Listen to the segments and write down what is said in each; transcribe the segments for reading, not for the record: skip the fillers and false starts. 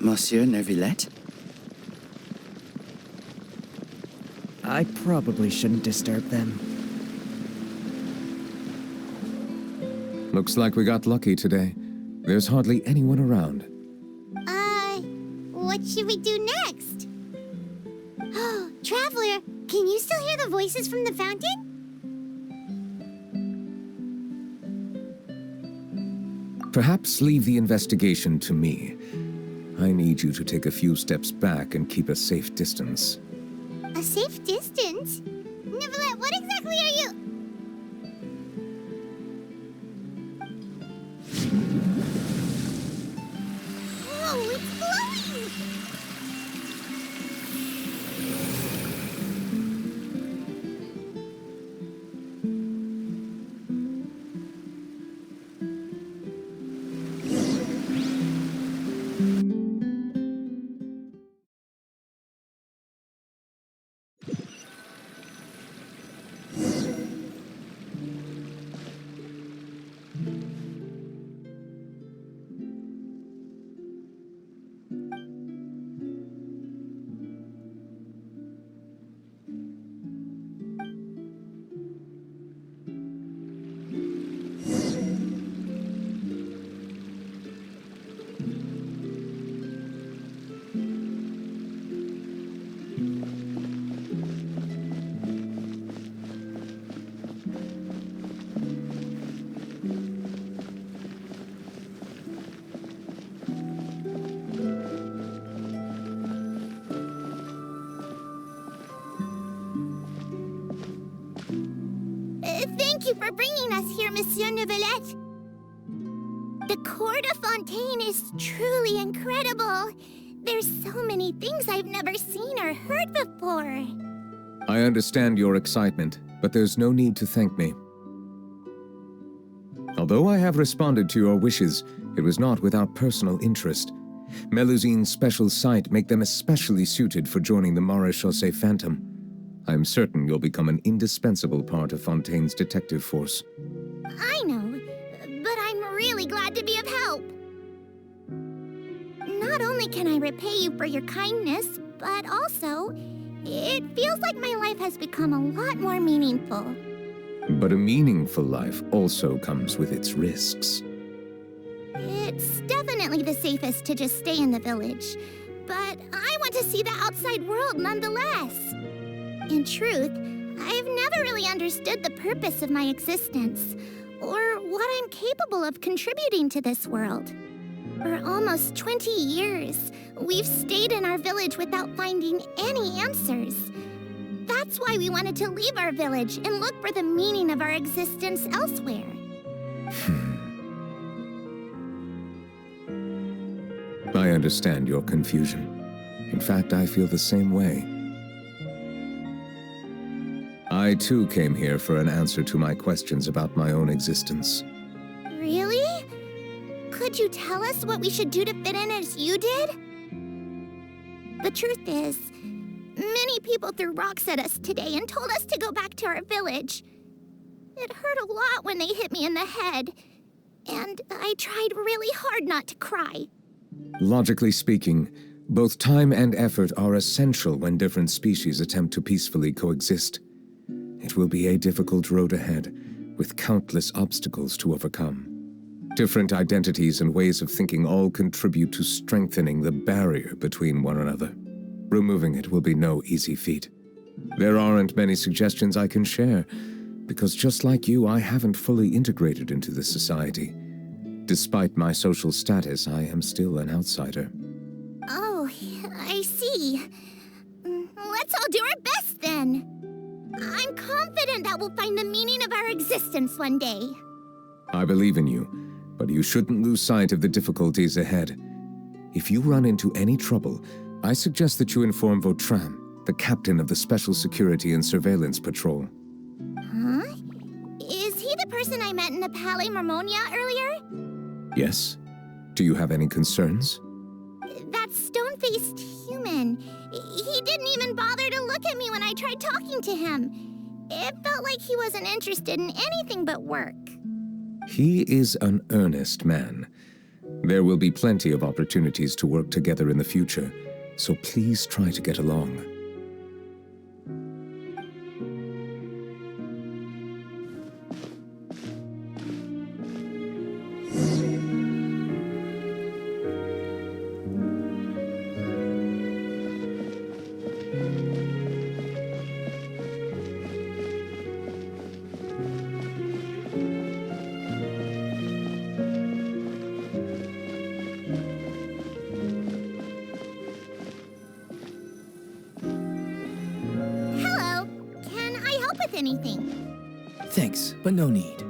Monsieur Neuvillette? I probably shouldn't disturb them. Looks like we got lucky today. There's hardly anyone around. What should we do next? Oh, Traveler, can you still hear the voices from the fountain? Perhaps leave the investigation to me. I need you to take a few steps back and keep a safe distance. A safe distance? Neuvillette, what exactly are you... Whoa, it's glowing! Thank you for bringing us here, Monsieur Neuvillette. The court of Fontaine is truly incredible. There's so many things I've never seen or heard before. I understand your excitement, but there's no need to thank me. Although I have responded to your wishes, it was not without personal interest. Melusine's special sight make them especially suited for joining the Maréchaussée Phantom. I'm certain you'll become an indispensable part of Fontaine's detective force. I know, but I'm really glad to be of help. Not only can I repay you for your kindness, but also, it feels like my life has become a lot more meaningful. But a meaningful life also comes with its risks. It's definitely the safest to just stay in the village, but I want to see the outside world nonetheless. In truth, I've never really understood the purpose of my existence, or what I'm capable of contributing to this world. For almost 20 years, we've stayed in our village without finding any answers. That's why we wanted to leave our village and look for the meaning of our existence elsewhere. I understand your confusion. In fact, I feel the same way. I too came here for an answer to my questions about my own existence. Really? Could you tell us what we should do to fit in as you did? The truth is, many people threw rocks at us today and told us to go back to our village. It hurt a lot when they hit me in the head, and I tried really hard not to cry. Logically speaking, both time and effort are essential when different species attempt to peacefully coexist. It will be a difficult road ahead, with countless obstacles to overcome. Different identities and ways of thinking all contribute to strengthening the barrier between one another. Removing it will be no easy feat. There aren't many suggestions I can share, because just like you, I haven't fully integrated into this society. Despite my social status, I am still an outsider. Oh, I see. Let's all do our best then. I'm confident that we'll find the meaning of our existence one day. I believe in you, but you shouldn't lose sight of the difficulties ahead. If you run into any trouble, I suggest that you inform Vautrin, the captain of the Special Security and Surveillance Patrol. Huh? Is he the person I met in the Palais Mermonia earlier? Yes. Do you have any concerns? That stone-faced human. He didn't even bother to look at me when I tried talking to him. It felt like he wasn't interested in anything but work. He is an earnest man. There will be plenty of opportunities to work together in the future, so please try to get along. Hello. Can I help with anything? Thanks, but no need.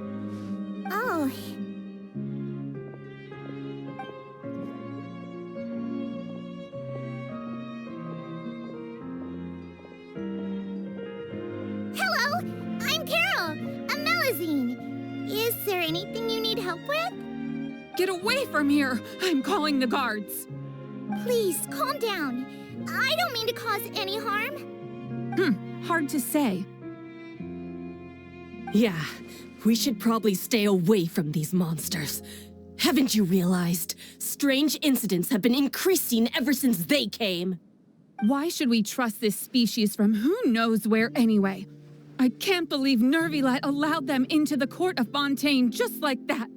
Oh. Hello, I'm Carol, a Melazine. Is there anything you need help with? Get away from here! I'm calling the guards. Please, calm down. I don't mean to cause any harm. Hard to say. Yeah, we should probably stay away from these monsters. Haven't you realized? Strange incidents have been increasing ever since they came. Why should we trust this species from who knows where anyway? I can't believe Neuvillette allowed them into the court of Fontaine just like that.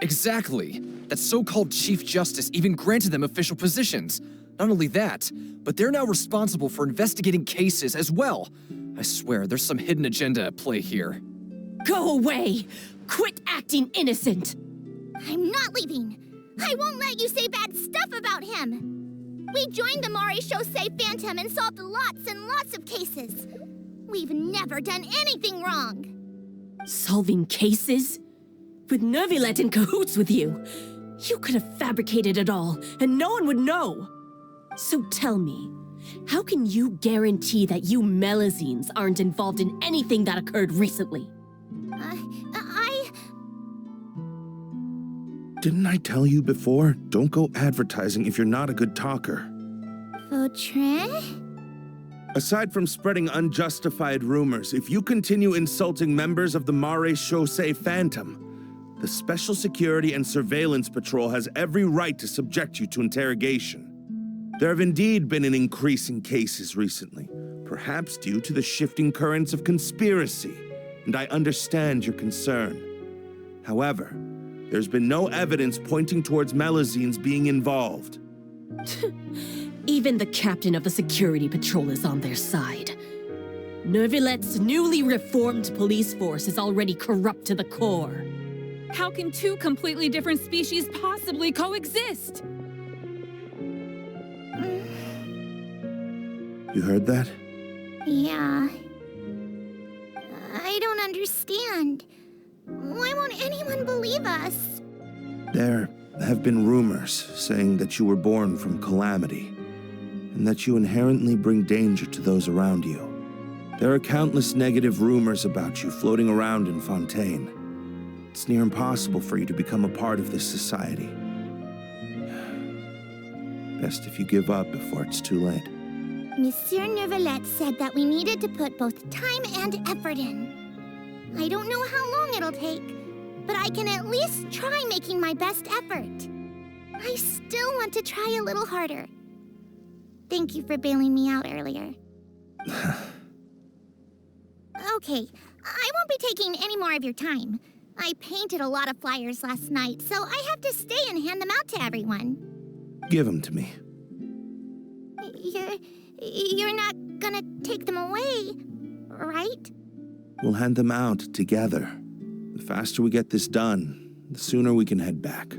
Exactly. That so-called Chief Justice even granted them official positions. Not only that, but they're now responsible for investigating cases as well. I swear, there's some hidden agenda at play here. Go away! Quit acting innocent! I'm not leaving. I won't let you say bad stuff about him. We joined the miHoYo Phantom and solved lots and lots of cases. We've never done anything wrong. Solving cases? With Neuvillette in cahoots with you? You could have fabricated it all, and no one would know. So tell me, how can you guarantee that you Melazines aren't involved in anything that occurred recently? Didn't I tell you before? Don't go advertising if you're not a good talker. Vautrin? Aside from spreading unjustified rumors, if you continue insulting members of the miHoYo Phantom, the Special Security and Surveillance Patrol has every right to subject you to interrogation. There have indeed been an increase in cases recently, perhaps due to the shifting currents of conspiracy, and I understand your concern. However, there's been no evidence pointing towards Melazines being involved. Even the captain of the security patrol is on their side. Neuvillette's newly reformed police force is already corrupt to the core. How can two completely different species possibly coexist? You heard that? Yeah. I don't understand. Why won't anyone believe us? There have been rumors saying that you were born from calamity, and that you inherently bring danger to those around you. There are countless negative rumors about you floating around in Fontaine. It's near impossible for you to become a part of this society. Best if you give up before it's too late. Monsieur Neuvillette said that we needed to put both time and effort in. I don't know how long it'll take, but I can at least try making my best effort. I still want to try a little harder. Thank you for bailing me out earlier. Okay, I won't be taking any more of your time. I painted a lot of flyers last night, so I have to stay and hand them out to everyone. Give them to me. You're not gonna take them away, right? We'll hand them out together. The faster we get this done, the sooner we can head back.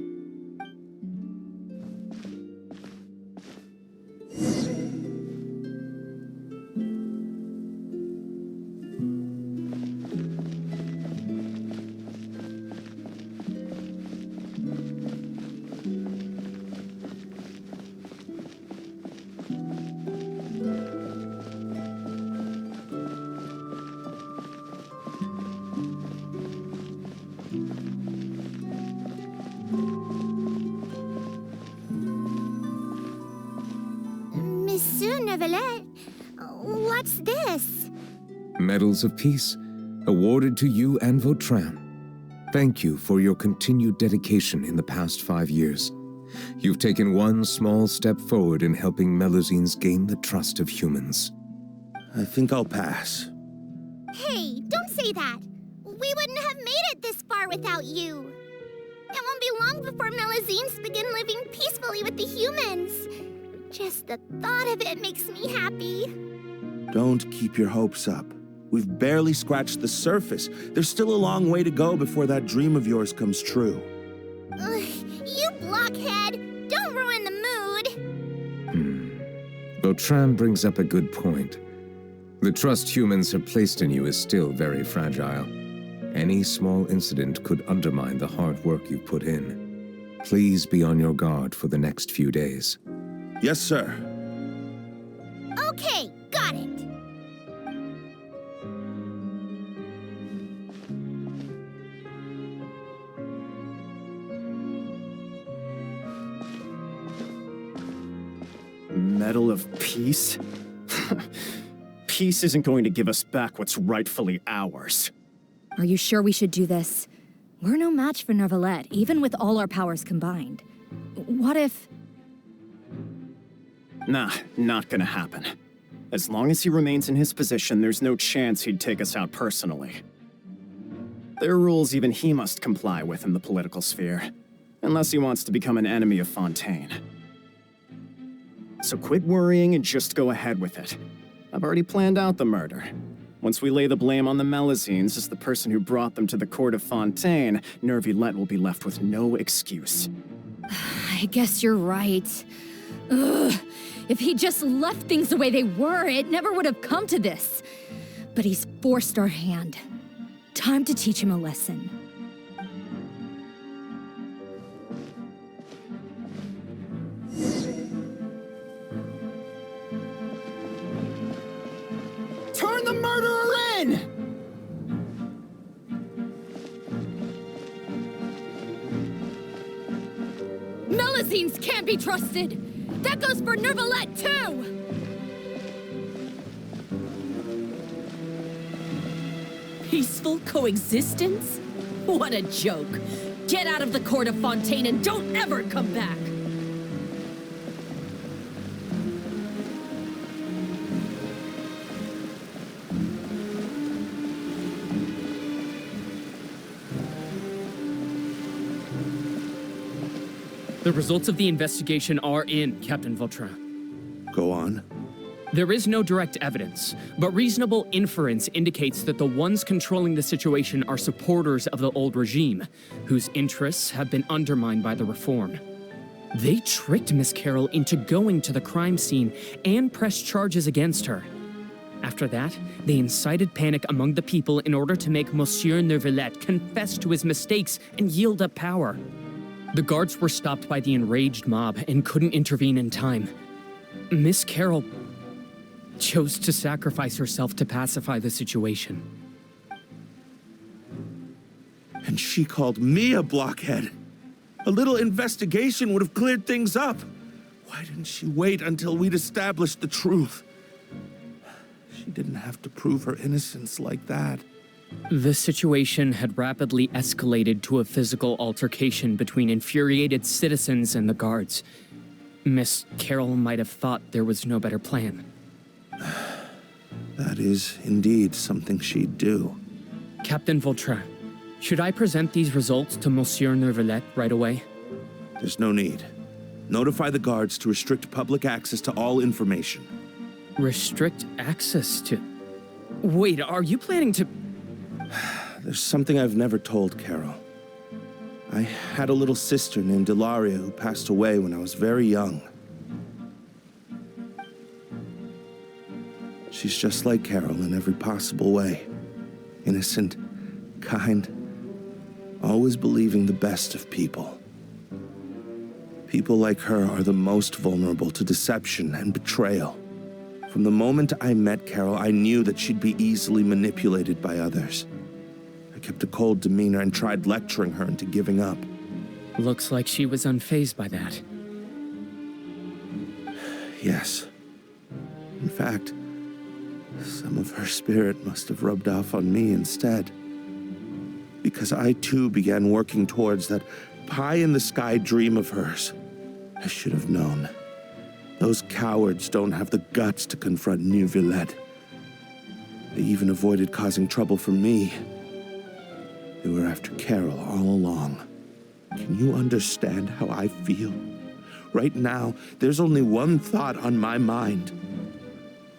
Neuvillette. What's this? Medals of Peace, awarded to you and Vautrin. Thank you for your continued dedication in the past 5 years. You've taken one small step forward in helping Melusines gain the trust of humans. I think I'll pass. Hey, don't say that. We wouldn't have made it this far without you. It won't be long before Melusines begin living peacefully with the humans. Just the thought of it makes me happy. Don't keep your hopes up. We've barely scratched the surface. There's still a long way to go before that dream of yours comes true. Ugh, you blockhead! Don't ruin the mood! Vautrin brings up a good point. The trust humans have placed in you is still very fragile. Any small incident could undermine the hard work you've put in. Please be on your guard for the next few days. Yes, sir. Okay, got it. Medal of Peace? Peace isn't going to give us back what's rightfully ours. Are you sure we should do this? We're no match for Neuvillette, even with all our powers combined. What if... Nah, not gonna happen. As long as he remains in his position, there's no chance he'd take us out personally. There are rules even he must comply with in the political sphere, unless he wants to become an enemy of Fontaine. So quit worrying and just go ahead with it. I've already planned out the murder. Once we lay the blame on the Melusines as the person who brought them to the court of Fontaine, Neuvillette will be left with no excuse. I guess you're right. Ugh. If he just left things the way they were, it never would have come to this. But he's forced our hand. Time to teach him a lesson. Turn the murderer in! Melusines can't be trusted! That goes for Neuvillette, too! Peaceful coexistence? What a joke. Get out of the court of Fontaine and don't ever come back! The results of the investigation are in, Captain Vautrin. Go on. There is no direct evidence, but reasonable inference indicates that the ones controlling the situation are supporters of the old regime, whose interests have been undermined by the reform. They tricked Miss Carroll into going to the crime scene and pressed charges against her. After that, they incited panic among the people in order to make Monsieur Neuvillette confess to his mistakes and yield up power. The guards were stopped by the enraged mob and couldn't intervene in time. Miss Carroll chose to sacrifice herself to pacify the situation. And she called me a blockhead. A little investigation would have cleared things up. Why didn't she wait until we'd established the truth? She didn't have to prove her innocence like that. The situation had rapidly escalated to a physical altercation between infuriated citizens and the guards. Miss Carroll might have thought there was no better plan. That is indeed something she'd do. Captain Vautrin, should I present these results to Monsieur Neuvillette right away? There's no need. Notify the guards to restrict public access to all information. Restrict access to... Wait, are you planning to... There's something I've never told Carol. I had a little sister named Ilaria who passed away when I was very young. She's just like Carol in every possible way. Innocent, kind, always believing the best of people. People like her are the most vulnerable to deception and betrayal. From the moment I met Carol, I knew that she'd be easily manipulated by others. I kept a cold demeanor and tried lecturing her into giving up. Looks like she was unfazed by that. Yes. fact, some of her spirit must have rubbed off on me instead. Because I too began working towards that pie-in-the-sky dream of hers. I should have known. Those cowards don't have the guts to confront Neuvillette. They even avoided causing trouble for me. They were after Carol all along. Can you understand how I feel? Right now, there's only one thought on my mind.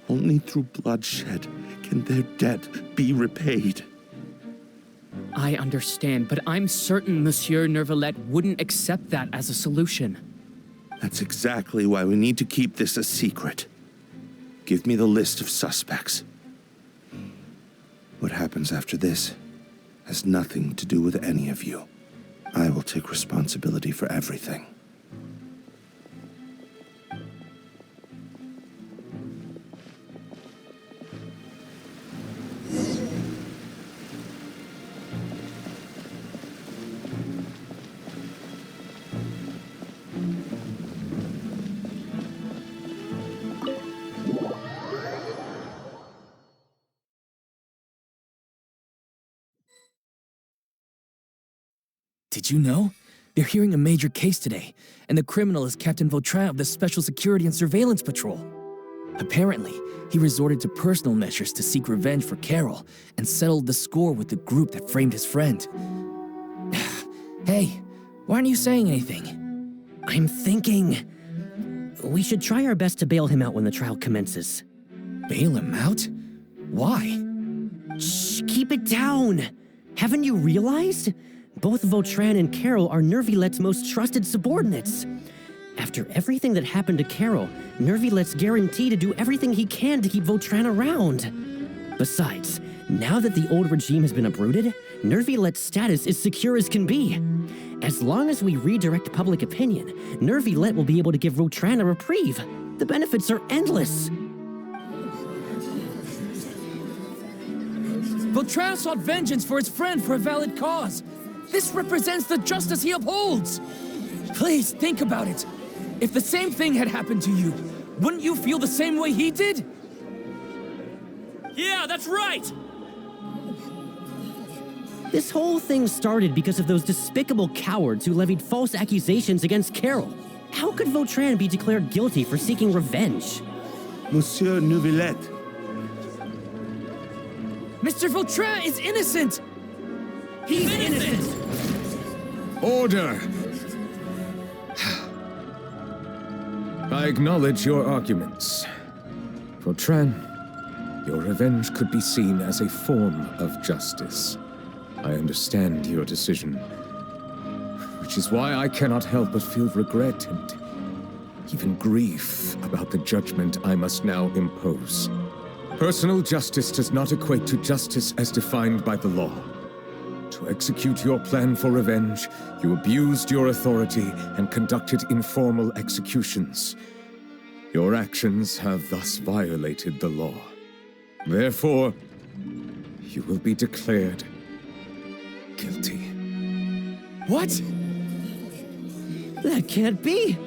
Only through bloodshed can their debt be repaid. I understand, but I'm certain Monsieur Neuvillette wouldn't accept that as a solution. That's exactly why we need to keep this a secret. Give me the list of suspects. What happens after this has nothing to do with any of you. I will take responsibility for everything. Did you know? They're hearing a major case today, and the criminal is Captain Vautrin of the Special Security and Surveillance Patrol. Apparently, he resorted to personal measures to seek revenge for Carol and settled the score with the group that framed his friend. Hey, why aren't you saying anything? I'm thinking... we should try our best to bail him out when the trial commences. Bail him out? Why? Shh, keep it down! Haven't you realized? Both Vautrin and Carol are Neuvillette's most trusted subordinates. After everything that happened to Carol, Neuvillette's guaranteed to do everything he can to keep Vautrin around. Besides, now that the old regime has been uprooted, Neuvillette's status is secure as can be. As long as we redirect public opinion, Neuvillette will be able to give Vautrin a reprieve. The benefits are endless. Vautrin sought vengeance for his friend for a valid cause. This represents the justice he upholds. Please think about it. If the same thing had happened to you, wouldn't you feel the same way he did? Yeah, that's right! This whole thing started because of those despicable cowards who levied false accusations against Carol. How could Vautrin be declared guilty for seeking revenge? Monsieur Neuvillette. Mr. Vautrin is innocent! He's innocent! Order! I acknowledge your arguments. Vautrin, your revenge could be seen as a form of justice. I understand your decision, which is why I cannot help but feel regret and even grief about the judgment I must now impose. Personal justice does not equate to justice as defined by the law. To execute your plan for revenge, you abused your authority and conducted informal executions. Your actions have thus violated the law. Therefore, you will be declared guilty. What? That can't be!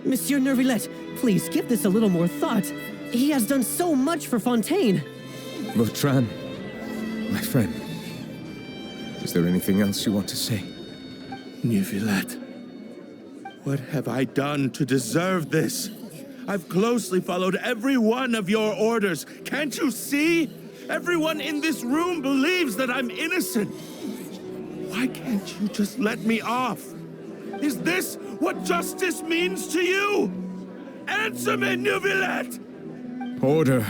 Monsieur Neuvillette, please give this a little more thought. He has done so much for Fontaine. Vautrin, my friend, is there anything else you want to say? Neuvillette, what have I done to deserve this? I've closely followed every one of your orders. Can't you see? Everyone in this room believes that I'm innocent. Why can't you just let me off? Is this what justice means to you? Answer me, Neuvillette! Order.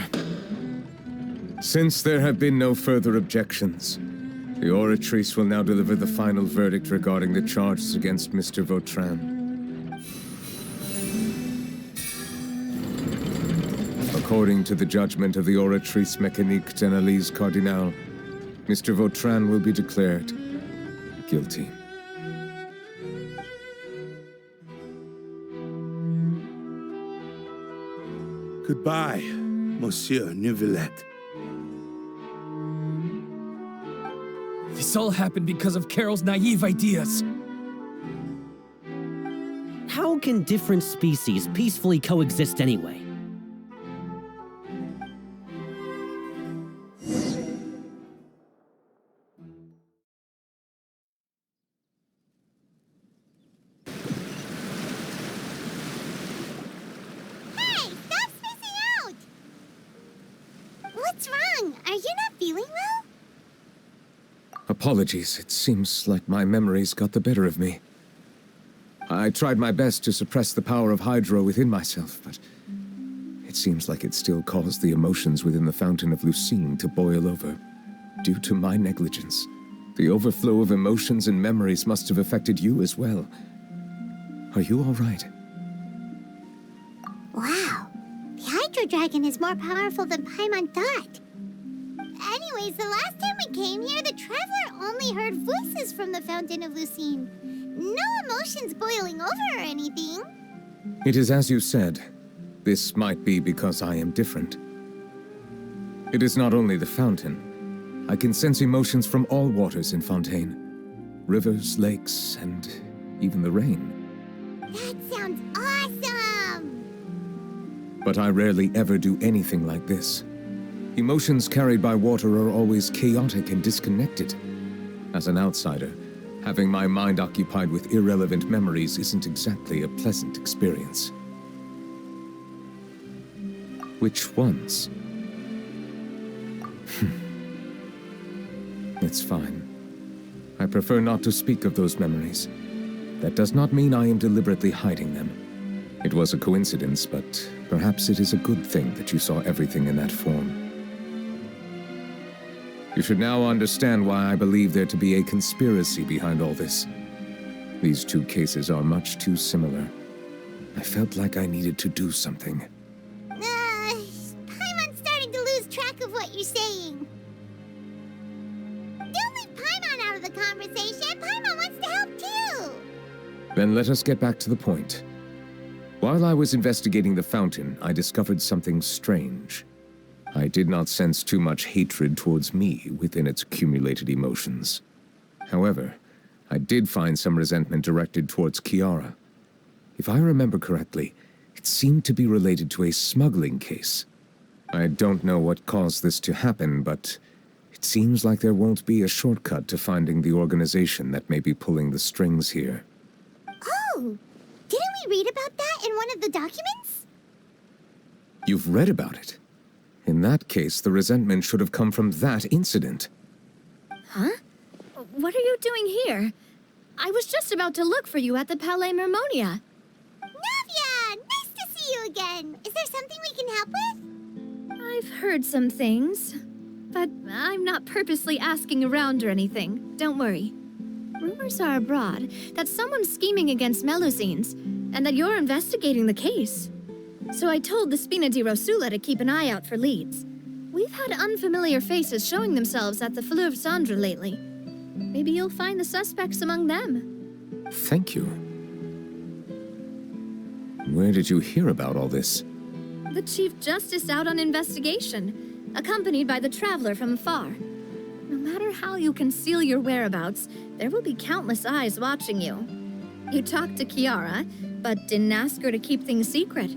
Since there have been no further objections, the Oratrice will now deliver the final verdict regarding the charges against Mr. Vautrin. According to the judgment of the Oratrice Mécanique d'Analyse Cardinal, Mr. Vautrin will be declared guilty. Goodbye, Monsieur Neuvillette. This all happened because of Carol's naive ideas. How can different species peacefully coexist anyway? you not feeling well? Apologies, it seems like my memories got the better of me. I tried my best to suppress the power of Hydro within myself, but it seems like it still caused the emotions within the Fountain of Lucine to boil over. Due to my negligence, the overflow of emotions and memories must have affected you as well. Are you all right? Wow. The Hydro Dragon is more powerful than Paimon thought. Anyways, the last time we came here, the Traveler only heard voices from the Fountain of Lucine. No emotions boiling over or anything. It is as you said. This might be because I am different. It is not only the fountain. I can sense emotions from all waters in Fontaine. Rivers, lakes, and even the rain. That sounds awesome! But I rarely ever do anything like this. Emotions carried by water are always chaotic and disconnected. As an outsider, having my mind occupied with irrelevant memories isn't exactly a pleasant experience. Which ones? It's fine. I prefer not to speak of those memories. That does not mean I am deliberately hiding them. It was a coincidence, but perhaps it is a good thing that you saw everything in that form. You should now understand why I believe there to be a conspiracy behind all this. These two cases are much too similar. I felt like I needed to do something. Paimon's starting to lose track of what you're saying. Don't leave Paimon out of the conversation. Paimon wants to help too. Then let us get back to the point. While I was investigating the fountain, I discovered something strange. I did not sense too much hatred towards me within its accumulated emotions. However, I did find some resentment directed towards Kiara. If I remember correctly, it seemed to be related to a smuggling case. I don't know what caused this to happen, but it seems like there won't be a shortcut to finding the organization that may be pulling the strings here. Oh! Didn't we read about that in one of the documents? You've read about it? In that case, the resentment should have come from that incident. Huh? What are you doing here? I was just about to look for you at the Palais Mermonia. Navia! Nice to see you again! Is there something we can help with? I've heard some things, but I'm not purposely asking around or anything. Don't worry. Rumors are abroad that someone's scheming against Melusines, and that you're investigating the case. So I told the Spina di Rosula to keep an eye out for leads. We've had unfamiliar faces showing themselves at the Fleuve Cendre lately. Maybe you'll find the suspects among them. Thank you. Where did you hear about all this? The Chief Justice out on investigation, accompanied by the Traveler from afar. No matter how you conceal your whereabouts, there will be countless eyes watching you. You talked to Kiara, but didn't ask her to keep things secret.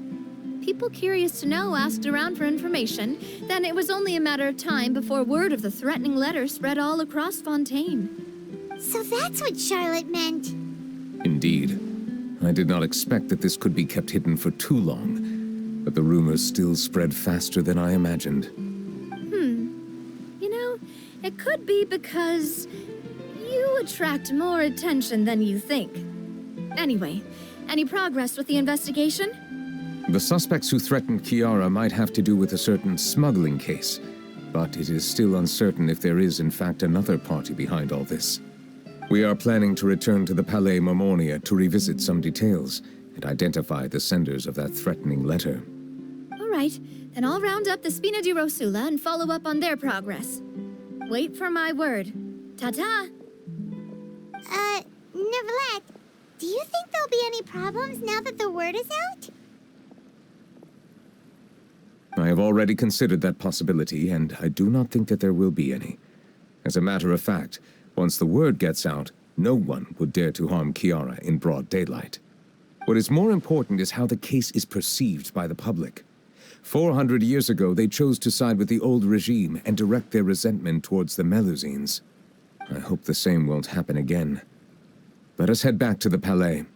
People curious to know asked around for information, then it was only a matter of time before word of the threatening letter spread all across Fontaine. So that's what Charlotte meant. Indeed. I did not expect that this could be kept hidden for too long, but the rumors still spread faster than I imagined. You know, it could be because you attract more attention than you think. Anyway, any progress with the investigation? The suspects who threatened Kiara might have to do with a certain smuggling case, but it is still uncertain if there is in fact another party behind all this. We are planning to return to the Palais Mermonia to revisit some details and identify the senders of that threatening letter. All right, then I'll round up the Spina di Rosula and follow up on their progress. Wait for my word. Ta-ta! Neuvillette, do you think there'll be any problems now that the word is out? I have already considered that possibility, and I do not think that there will be any. As a matter of fact, once the word gets out, no one would dare to harm Kiara in broad daylight. What is more important is how the case is perceived by the public. 400 years ago, they chose to side with the old regime and direct their resentment towards the Melusines. I hope the same won't happen again. Let us head back to the Palais.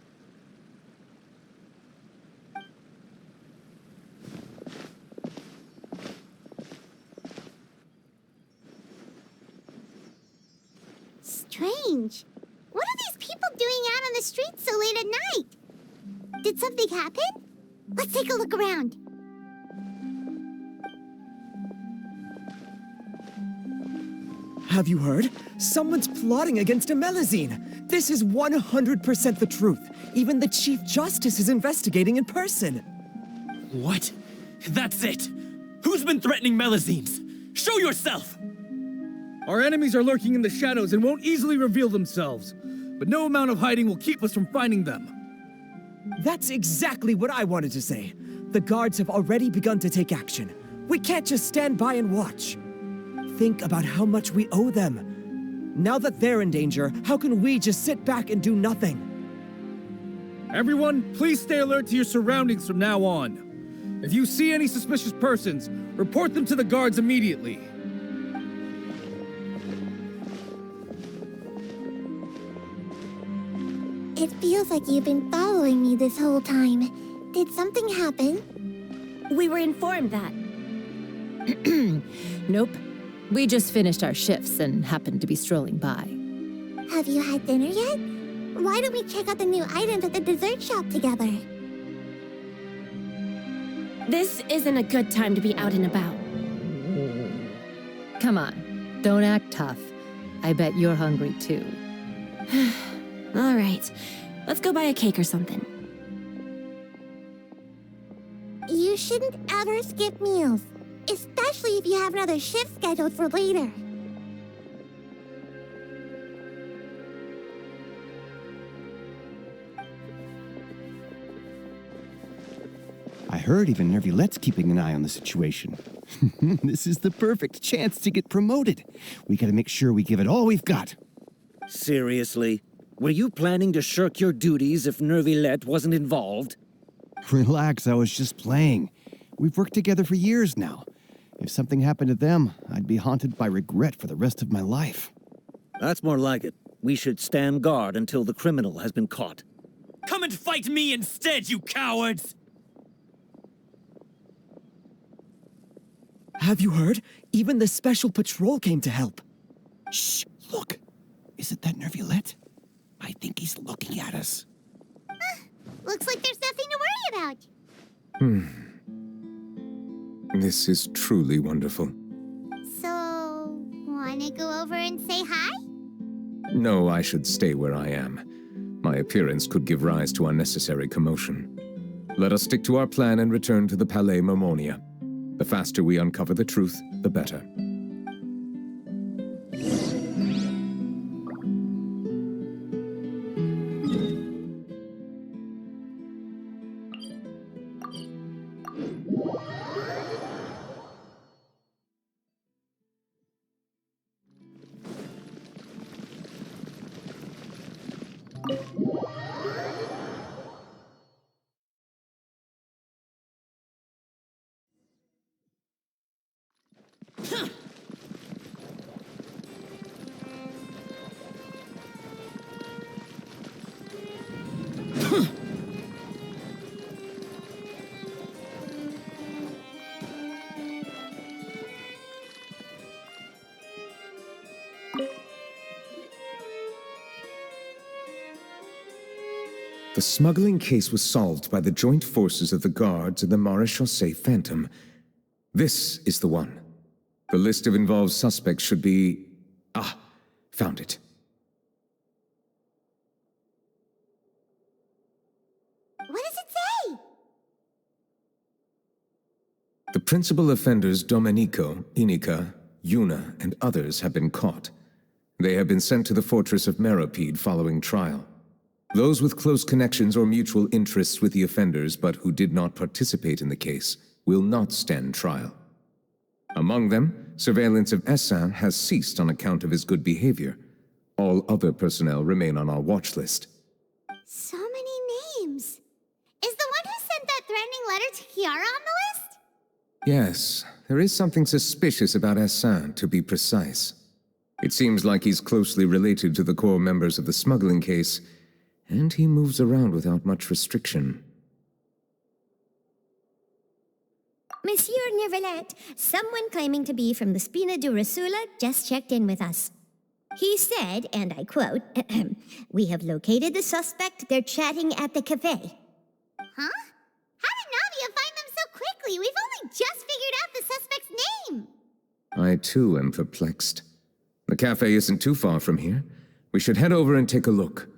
strange. What are these people doing out on the streets so late at night? Did something happen? Let's take a look around. Have you heard? Someone's plotting against Amelazine. This is 100% the truth. Even the Chief Justice is investigating in person. What? That's it! Who's been threatening Melazines? Show yourself! Our enemies are lurking in the shadows and won't easily reveal themselves. But no amount of hiding will keep us from finding them. That's exactly what I wanted to say. The guards have already begun to take action. We can't just stand by and watch. Think about how much we owe them. Now that they're in danger, how can we just sit back and do nothing? Everyone, please stay alert to your surroundings from now on. If you see any suspicious persons, report them to the guards immediately. It feels like you've been following me this whole time. Did something happen? We were informed that. Nope. We just finished our shifts and happened to be strolling by. Have you had dinner yet? Why don't we check out the new items at the dessert shop together? This isn't a good time to be out and about. Come on, don't act tough. I bet you're hungry too. All right, let's go buy a cake or something. You shouldn't ever skip meals, especially if you have another shift scheduled for later. I heard even Neuvillette's keeping an eye on the situation. This is the perfect chance to get promoted. We gotta make sure we give it all we've got. Seriously? Were you planning to shirk your duties if Neuvillette wasn't involved? Relax, I was just playing. We've worked together for years now. If something happened to them, I'd be haunted by regret for the rest of my life. That's more like it. We should stand guard until the criminal has been caught. Come and fight me instead, you cowards! Have you heard? Even the special patrol came to help. Shh, look. Isn't that Neuvillette? I think he's looking at us. Looks like there's nothing to worry about. This is truly wonderful. So, wanna go over and say hi? No, I should stay where I am. My appearance could give rise to unnecessary commotion. Let us stick to our plan and return to the Palais Mermonia. The faster we uncover the truth, the better. The smuggling case was solved by the joint forces of the guards and the Maréchaussée Phantom. This is the one. The list of involved suspects should be... Ah, found it. What does it say? The principal offenders Domenico, Inica, Yuna, and others have been caught. They have been sent to the fortress of Meropide following trial. Those with close connections or mutual interests with the offenders but who did not participate in the case will not stand trial. Among them, surveillance of Essin has ceased on account of his good behavior. All other personnel remain on our watch list. So many names. Is the one who sent that threatening letter to Kiara on the list? Yes, there is something suspicious about Essin, to be precise. It seems like he's closely related to the core members of the smuggling case, and he moves around without much restriction. Monsieur Neuvillette, someone claiming to be from the Spina Durasula just checked in with us. He said, and I quote, "We have located the suspect. They're chatting at the cafe." Huh? How did Navia find them so quickly? We've only just figured out the suspect's name. I too am perplexed. The cafe isn't too far from here. We should head over and take a look.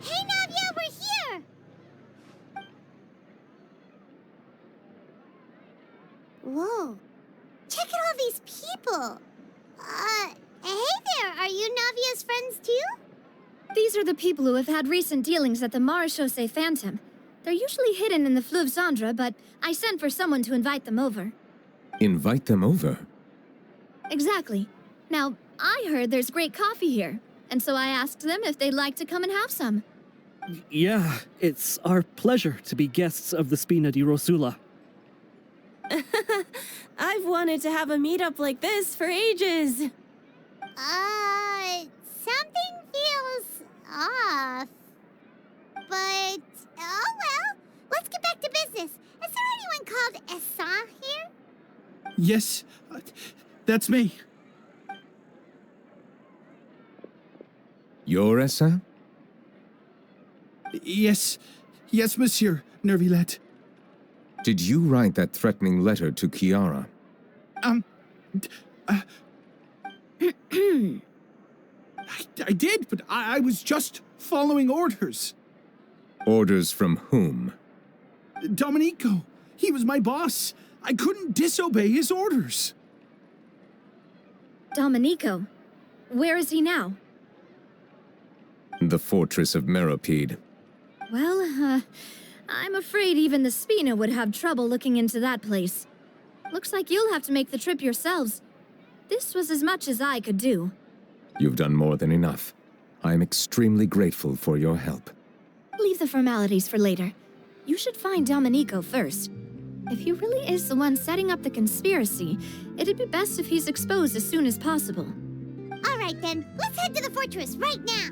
Hey, Navia, we're here! Whoa. Check out all these people. Hey there, are you Navia's friends too? These are the people who have had recent dealings at the miHoYo Phantom. They're usually hidden in the Fleuve Cendre, but I sent for someone to invite them over. Invite them over? Exactly. Now, I heard there's great coffee here, and so I asked them if they'd like to come and have some. Yeah, it's our pleasure to be guests of the Spina di Rosula. I've wanted to have a meetup like this for ages. Something feels off. But, oh well, let's get back to business. Is there anyone called Essan here? Yes, that's me. You're Essan? Yes, monsieur, Neuvillette. Did you write that threatening letter to Kiara? I did, but I was just following orders. Orders from whom? Domenico. He was my boss. I couldn't disobey his orders. Domenico? Where is he now? The fortress of Meropide. Well, I'm afraid even the Spina would have trouble looking into that place. Looks like you'll have to make the trip yourselves. This was as much as I could do. You've done more than enough. I am extremely grateful for your help. Leave the formalities for later. You should find Domenico first. If he really is the one setting up the conspiracy, it'd be best if he's exposed as soon as possible. All right then, let's head to the fortress right now.